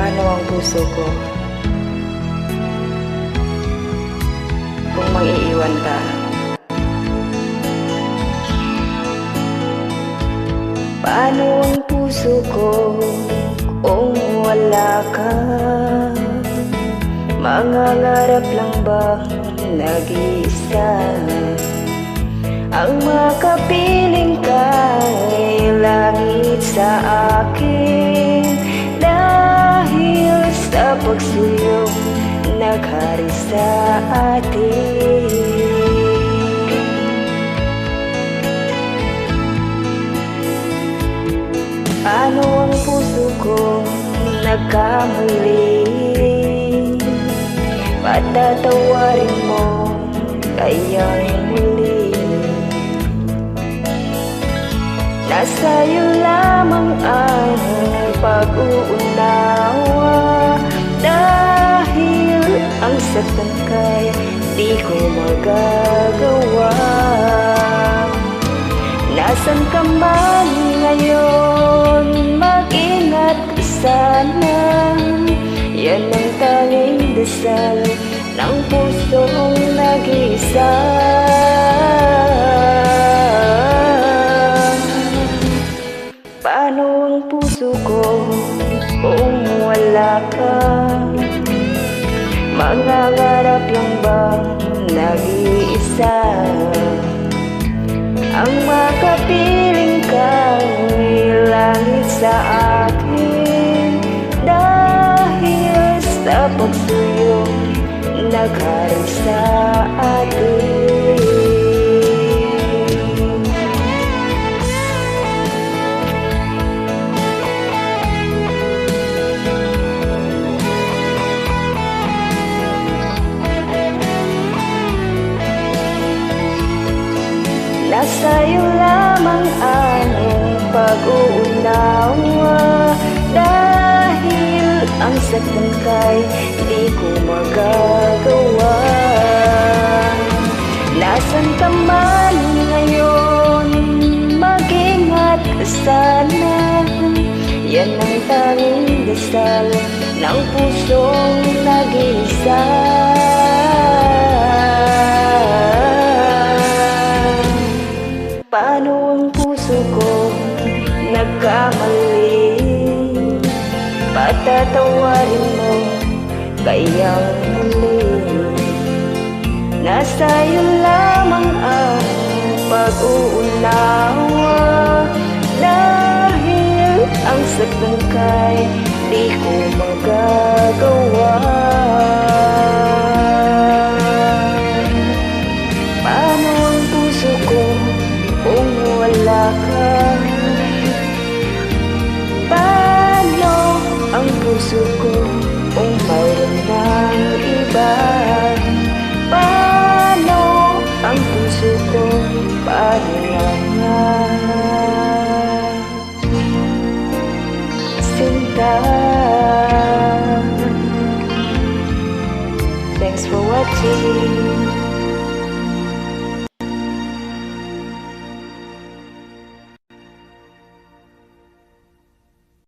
Paano ang puso ko kung mag-iiwan ka? Paano ang puso ko kung wala ka? Mangangarap lang ba nag-iisa? Ang makapiling ka'y langit sa akin, dahil sa pagsuyong naghari sa atin. Paano ang puso ko nagkamali? Patatawarin mo kayang muli. Nasa iyo lamang ang pag-uunawa, dahil ang saktan kay di ko magagawa. Nasaan ka man ngayon, mag-ingat ka sana. Yan ang tanging dasal ng pusong nag-iisa. Paano ang puso ko kung wala ka? Mangangarap lang bang nag-iisa? Ang makapiling ka'y langit sa akin, dahil sa pagsuyong naghari sa atin. Nasa iyo lamang ang pag-uunawa, dahil ang saktan kay di ko magagawa. Nasaan ka man ngayon, mag-ingat ka sana. Yan ang tanging dasal ng pusong nag-iisa. Paano ang puso ko nagkamali? Patatawarin mo kayang muli. Nasa iyo lamang ang pag-uunawa, dahil ang saktan kay di ko magagawa. Paano ang puso ko kung wala ka? Paano ang puso ko kung mayroon ng iba? Paano ang puso ko? Paano nga? Sinta. Thanks for watching.